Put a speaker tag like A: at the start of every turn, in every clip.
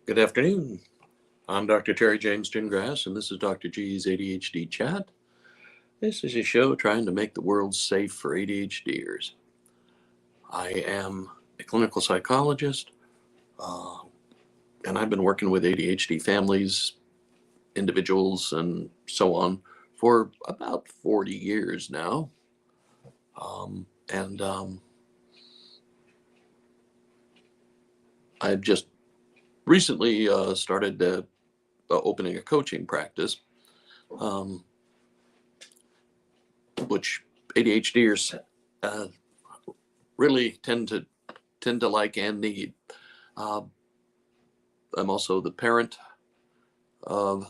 A: Good afternoon. I'm Dr. Terry James Gingrass, and this is Dr. G's ADHD Chat. This is a show trying to make the world safe for ADHDers. I am a clinical psychologist, uh, and I've been working with ADHD families, individuals, and so on for about 40 years now. And I've just recently started opening a coaching practice, um, which ADHDers uh, really tend to like and need. Uh, I'm also the parent of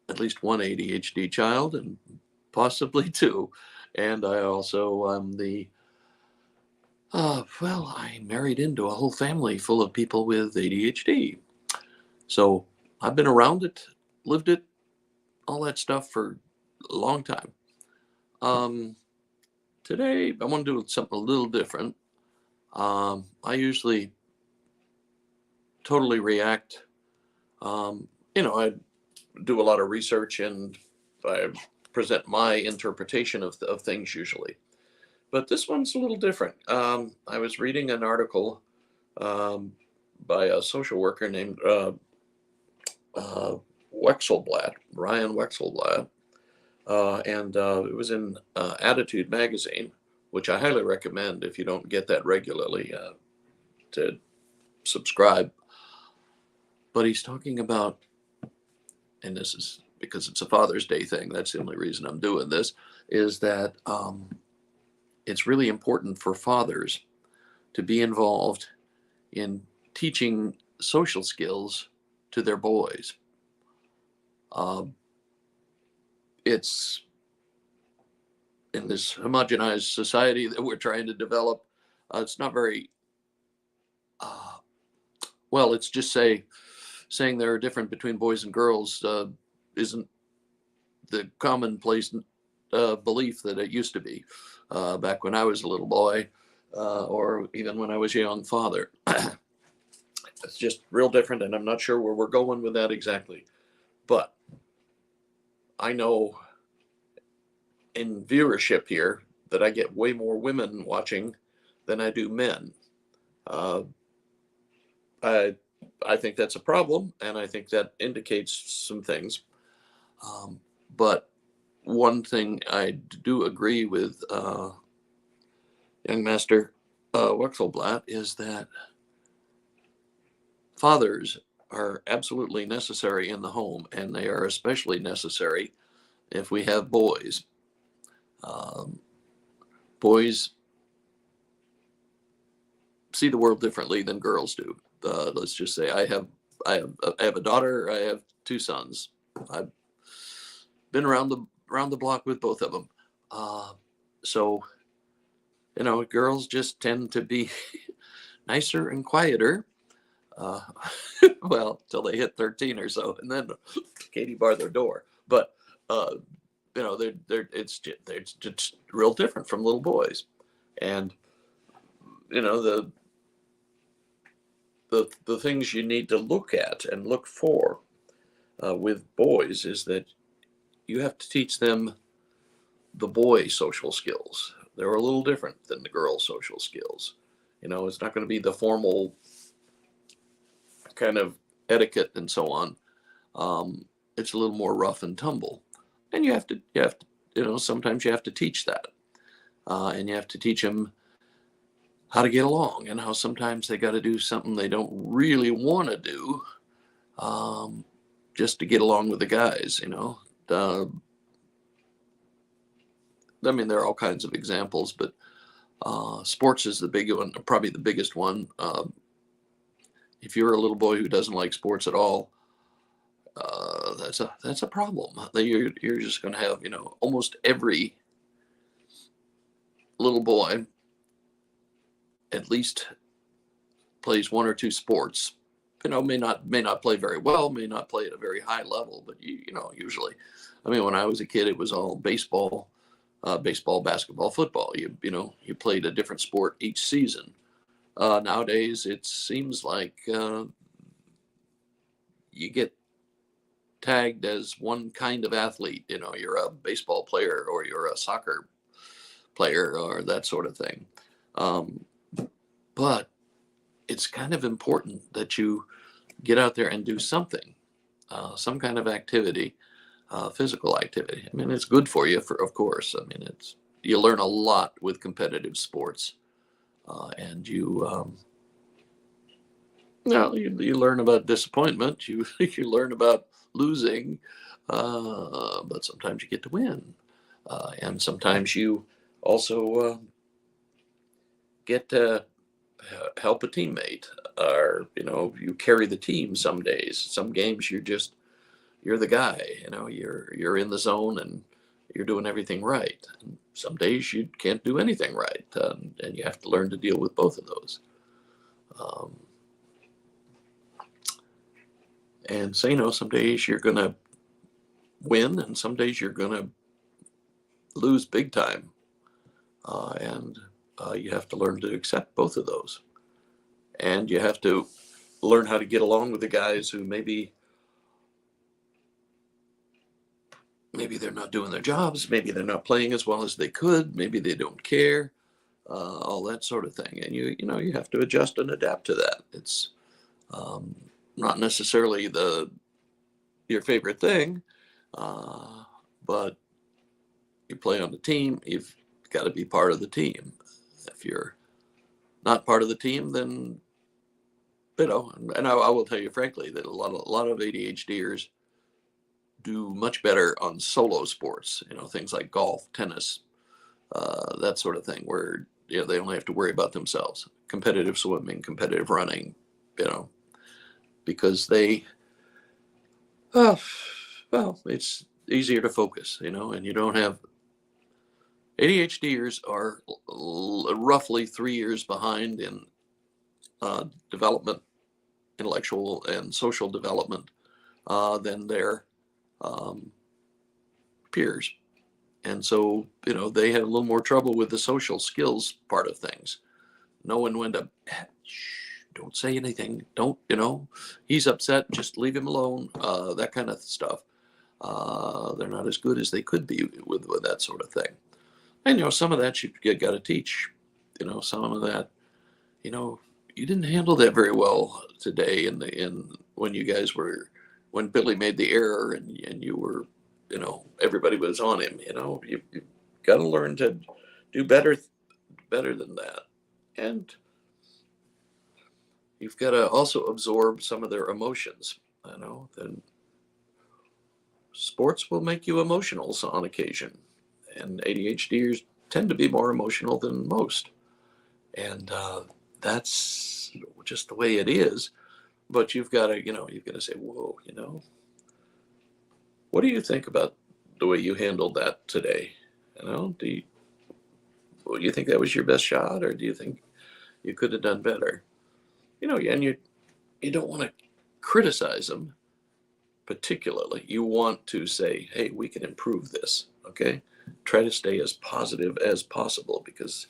A: at least one ADHD child and possibly two, and I also am I married into a whole family full of people with ADHD. So I've been around it, lived it, all that stuff for a long time. Um, Today I want to do something a little different. I usually totally react. I do a lot of research and I present my interpretation of things usually. But this one's a little different. I was reading an article um, by a social worker named uh, Wexelblatt, Ryan Wexelblatt, and it was in Attitude magazine, which I highly recommend if you don't get that regularly to subscribe. But he's talking about, and this is because it's a Father's Day thing, that's the only reason I'm doing this, is that it's really important for fathers to be involved in teaching social skills to their boys. Um, it's in this homogenized society that we're trying to develop. It's not very uh, well. It's just saying there are different between boys and girls isn't the commonplace belief that it used to be back when I was a little boy, or even when I was a young father. It's just real different, and I'm not sure where we're going with that exactly. But I know in viewership here that I get way more women watching than I do men. Uh, I I think that's a problem, and I think that indicates some things. Um, but one thing I do agree with young Master Wexelblatt is that fathers are absolutely necessary in the home, and they are especially necessary if we have boys. Um, Boys see the world differently than girls do. Let's just say I have a daughter. I have two sons. I've been around the block with both of them. Uh, so girls just tend to be nicer and quieter. Uh, well, till they hit 13 or so, and then Katie bar their door. But uh, they're just real different from little boys, and the things you need to look at and look for with boys is that you have to teach them the boy social skills. They're a little different than the girl social skills. It's not going to be the formal kind of etiquette and so on. It's a little more rough and tumble, and you have to sometimes you have to teach that, and you have to teach them how to get along and how sometimes they got to do something they don't really want to do, um, just to get along with the guys. I mean, there are all kinds of examples, but sports is the big one, probably the biggest one. If you're a little boy who doesn't like sports at all, that's a problem. You're just going to have almost every little boy at least plays one or two sports. May not play very well, may not play at a very high level, but usually, I mean, when I was a kid, it was all baseball, basketball, football. You played a different sport each season. Nowadays, it seems like you get tagged as one kind of athlete. You're a baseball player or you're a soccer player or that sort of thing. Um, but it's kind of important that you get out there and do something, some kind of activity, physical activity. I mean, it's good for you, of course. I mean, you learn a lot with competitive sports, and you learn about disappointment. You you learn about losing, but sometimes you get to win, and sometimes you also get to help a teammate, or you carry the team. Some days, some games, you're the guy. You're in the zone and you're doing everything right. And some days you can't do anything right, and you have to learn to deal with both of those. Um, and so some days you're gonna win, and some days you're gonna lose big time, and you have to learn to accept both of those. And you have to learn how to get along with the guys who maybe they're not doing their jobs, maybe they're not playing as well as they could, maybe they don't care, all that sort of thing. And you have to adjust and adapt to that. It's um, not necessarily your favorite thing, but you play on the team, you've got to be part of the team. If you're not part of the team, then and I will tell you frankly that a lot of ADHDers do much better on solo sports, things like golf, tennis, that sort of thing, where they only have to worry about themselves. Competitive swimming, competitive running, because uh, well, it's easier to focus, and you don't have ADHDers are roughly 3 years behind in development, intellectual and social development, than their um, peers. And so, they have a little more trouble with the social skills part of things. Knowing when to, shh, don't say anything. Don't, he's upset, just leave him alone. That kind of stuff. They're not as good as they could be with that sort of thing. And, some of that you got to teach. Some of that, you didn't handle that very well today when Billy made the error and you were, everybody was on him. You got to learn to do better than that. And you've got to also absorb some of their emotions. Then sports will make you emotional on occasion, and ADHDers tend to be more emotional than most, and that's just the way it is. But you've got to say, whoa, what do you think about the way you handled that today? Do you think that was your best shot, or do you think you could have done better? And you don't want to criticize them particularly. You want to say, hey, we can improve this. Okay, try to stay as positive as possible, because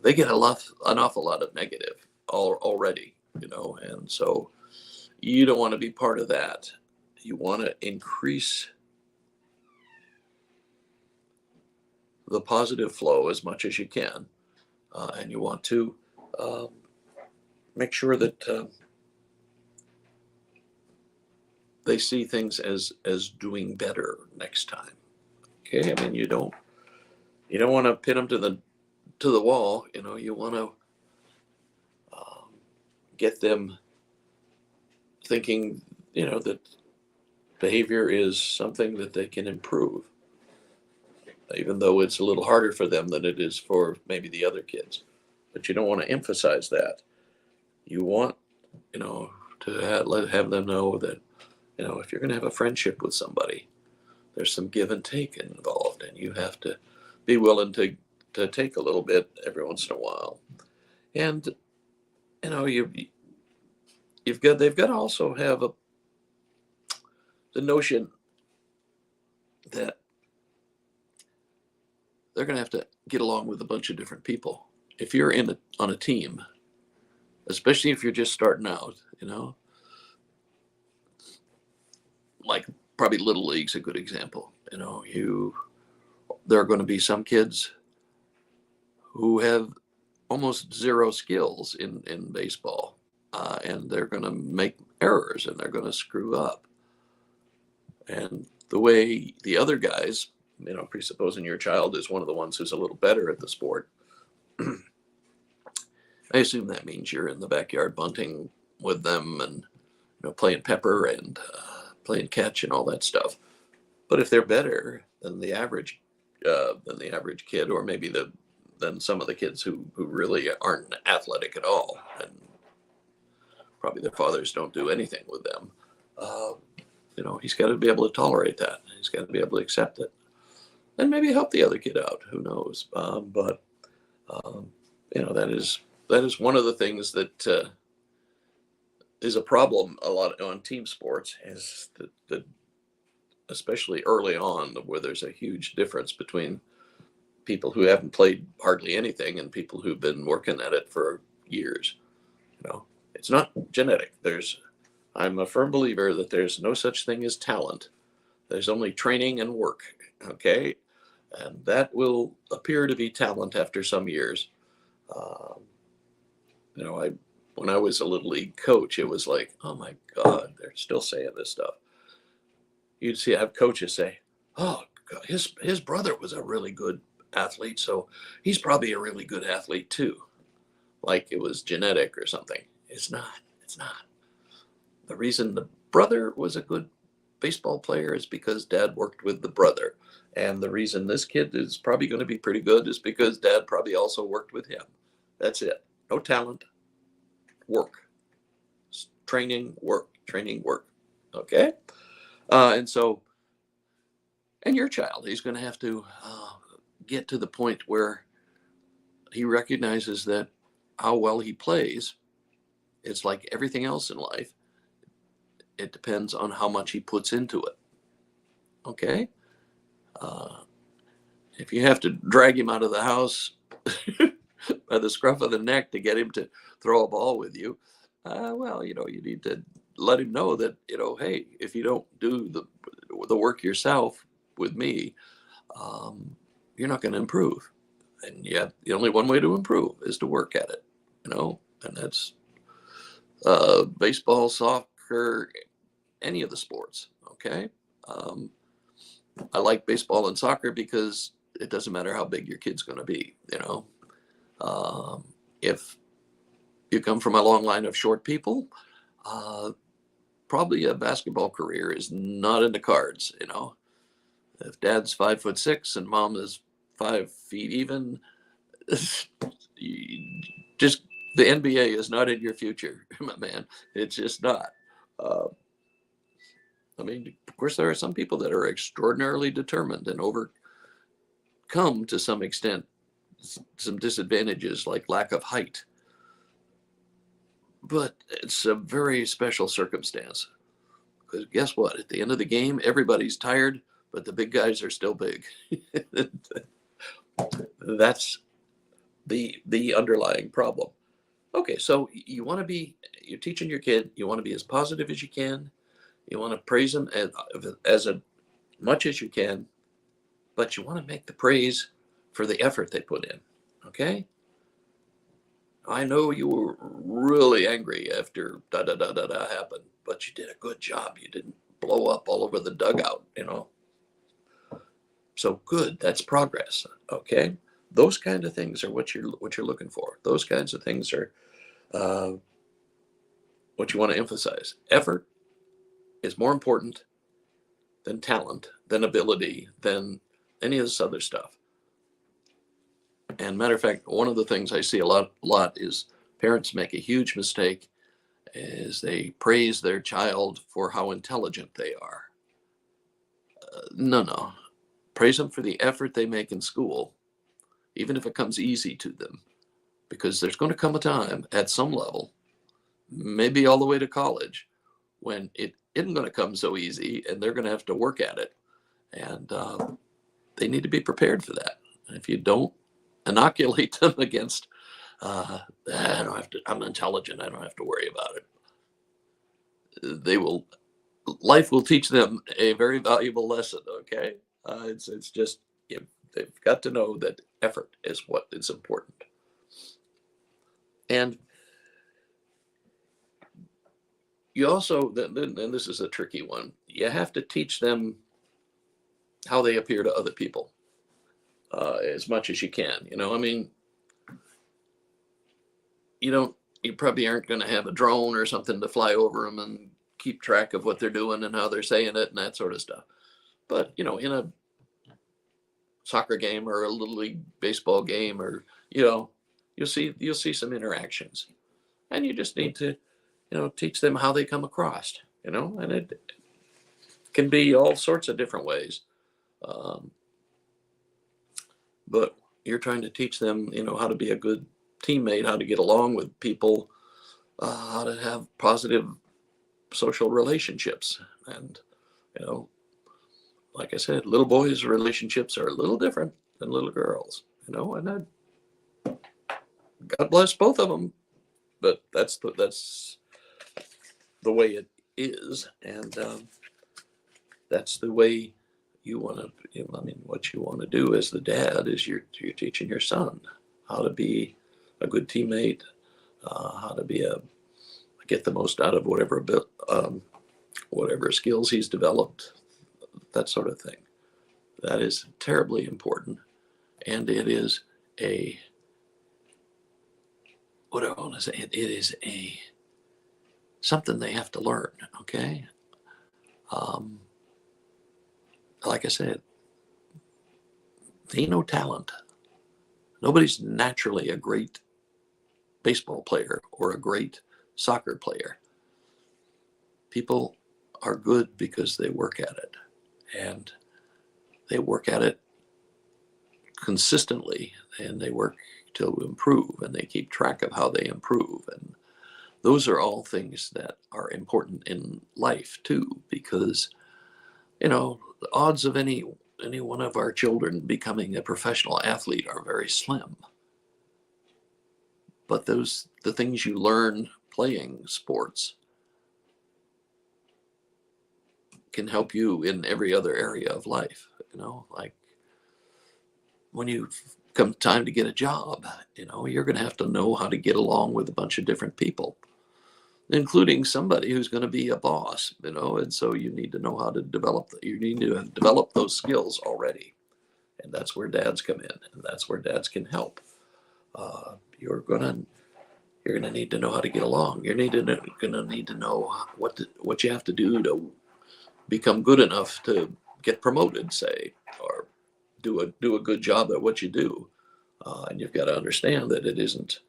A: they get an awful lot of negative already, and so you don't want to be part of that. You want to increase the positive flow as much as you can, and you want to make sure that they see things as doing better next time. Okay, I mean, you don't want to pin them to the wall. You want to get them thinking, that behavior is something that they can improve, even though it's a little harder for them than it is for maybe the other kids. But you don't want to emphasize that. You want, to have them know that, if you're going to have a friendship with somebody, there's some give and take involved, and you have to be willing to take a little bit every once in a while. And they've got to also have the notion that they're going to have to get along with a bunch of different people. If you're on a team, especially if you're just starting out, like probably Little League's a good example. There are going to be some kids who have almost zero skills in baseball, and they're going to make errors and they're going to screw up. And the way the other guys, presupposing your child is one of the ones who's a little better at the sport, I assume that means you're in the backyard bunting with them and playing pepper and playing catch and all that stuff. But if they're better than the average kid, or maybe than some of the kids who really aren't athletic at all, and probably their fathers don't do anything with them, he's got to be able to tolerate that. He's got to be able to accept it, and maybe help the other kid out. Who knows? But that is one of the things that is a problem a lot on team sports, is that especially early on, where there's a huge difference between people who haven't played hardly anything and people who've been working at it for years. It's not genetic. I'm a firm believer that there's no such thing as talent. There's only training and work. Okay. And that will appear to be talent after some years. When I was a Little League coach, it was like, oh my God, they're still saying this stuff. You'd have coaches say, oh, God, his brother was a really good athlete, so he's probably a really good athlete too. Like it was genetic or something. It's not. The reason the brother was a good baseball player is because dad worked with the brother. And the reason this kid is probably going to be pretty good is because dad probably also worked with him. That's it. No talent. Work. Training, work. Okay? And your child, he's going to have to get to the point where he recognizes that how well he plays, it's like everything else in life. It depends on how much he puts into it. Okay? If you have to drag him out of the house by the scruff of the neck to get him to throw a ball with you, you need to let him know that, hey, if you don't do the work yourself with me, you're not going to improve. And yet the only one way to improve is to work at it, and that's baseball, soccer, any of the sports. Okay. I like baseball and soccer because it doesn't matter how big your kid's going to be. If you come from a long line of short people, probably a basketball career is not in the cards. If dad's 5'6" and mom is 5 feet even, just the NBA is not in your future, my man. It's just not. Of course, there are some people that are extraordinarily determined and overcome to some extent some disadvantages like lack of height. But it's a very special circumstance. Because guess what? At the end of the game, everybody's tired, but the big guys are still big. That's the underlying problem. Okay, so you're teaching your kid, you want to be as positive as you can. You want to praise them as much as you can, but you want to make the praise for the effort they put in. Okay? I know you were really angry after da-da-da-da-da happened, but you did a good job. You didn't blow up all over the dugout, So good, that's progress. Okay? Those kind of things are what you're looking for. Those kinds of things are what you want to emphasize. Effort is more important than talent, than ability, than any of this other stuff. And matter of fact, one of the things I see a lot is parents make a huge mistake is they praise their child for how intelligent they are. No. Praise them for the effort they make in school, even if it comes easy to them, because there's going to come a time at some level, maybe all the way to college, when it isn't going to come so easy and they're going to have to work at it. And they need to be prepared for that. And if you don't inoculate them against, I'm intelligent, I don't have to worry about it, they will life will teach them a very valuable lesson. Okay, it's just they've got to know that effort is what is important, and you also and this is a tricky one. You have to teach them how they appear to other people as much as you can. I mean, you don't you probably aren't going to have a drone or something to fly over them and keep track of what they're doing and how they're saying it and that sort of stuff. But in a soccer game or a little league baseball game, or you'll see some interactions, and you just need to teach them how they come across. And it can be all sorts of different ways. Um, but you're trying to teach them, how to be a good teammate, how to get along with people, how to have positive social relationships. And, you know, like I said, little boys' relationships are a little different than little girls, and God bless both of them, but that's the way it is. And that's the way you want to, I mean, what you want to do as the dad is you're teaching your son how to be a good teammate, how to get the most out of whatever skills he's developed, that sort of thing. That is terribly important, and it is what do I want to say? It is something they have to learn. Okay, um, like I said, ain't no talent. Nobody's naturally a great baseball player or a great soccer player. People are good because they work at it, and they work at it consistently, and they work to improve, and they keep track of how they improve. And those are all things that are important in life too, because the odds of any one of our children becoming a professional athlete are very slim. But the things you learn playing sports can help you in every other area of life. Like when you come time to get a job, you're going to have to know how to get along with a bunch of different people, including somebody who's going to be a boss, and so you need to know how to you need to develop those skills already. And that's where dads come in, and that's where dads can help. You're gonna need to know how to get along. Gonna need to know what you have to do to become good enough to get promoted, say, or do a good job at what you do. And you've got to understand that it isn't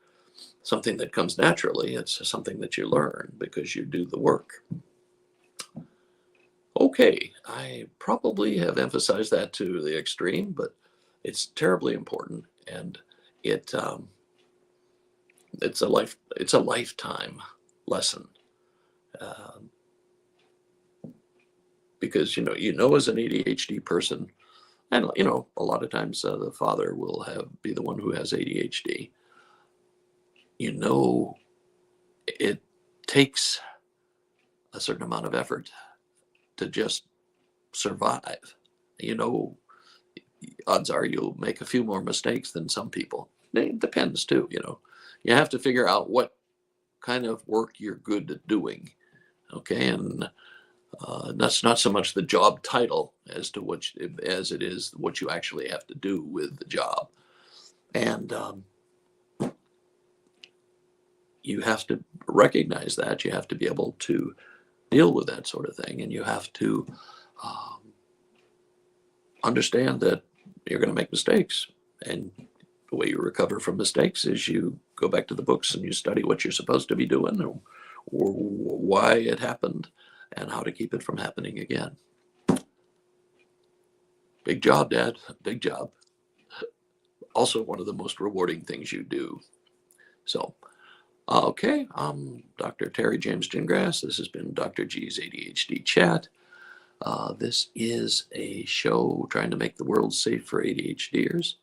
A: something that comes naturally. It's something that you learn because you do the work. Okay, I probably have emphasized that to the extreme, but it's terribly important, and it's a lifetime lesson. Um, because as an ADHD person, and a lot of times the father will be the one who has ADHD. It takes a certain amount of effort to just survive. Odds are you'll make a few more mistakes than some people. It depends too. You have to figure out what kind of work you're good at doing. Okay, and that's not so much the job title as it is what you actually have to do with the job. And you have to recognize that. You have to be able to deal with that sort of thing, and you have to understand that you're going to make mistakes. And the way you recover from mistakes is you go back to the books and you study what you're supposed to be doing, or why it happened, and how to keep it from happening again. Big job, Dad. Big job. Also, one of the most rewarding things you do. So, okay, I'm Dr. Terry James Gingras. This has been Dr. G's ADHD Chat. This is a show trying to make the world safe for ADHDers.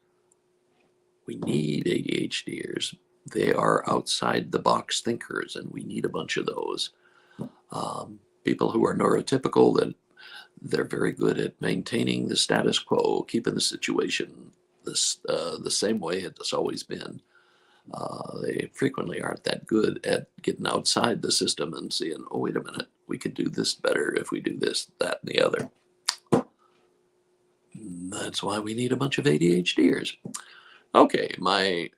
A: We need ADHDers. They are outside the box thinkers, and we need a bunch of those. people who are neurotypical, that they're very good at maintaining the status quo, keeping the situation the same way it's always been. They frequently aren't that good at getting outside the system and seeing, oh, wait a minute, we could do this better if we do this, that, and the other. That's why we need a bunch of ADHDers. Okay, my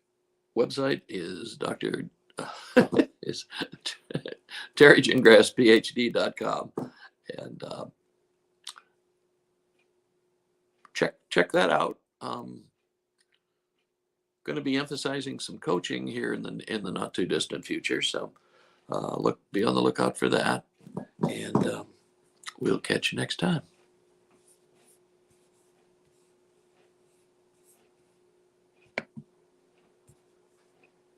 A: website is is terrygingrassphd.com, and check that out. Going to be emphasizing some coaching here in the not too distant future, so be on the lookout for that, and we'll catch you next time.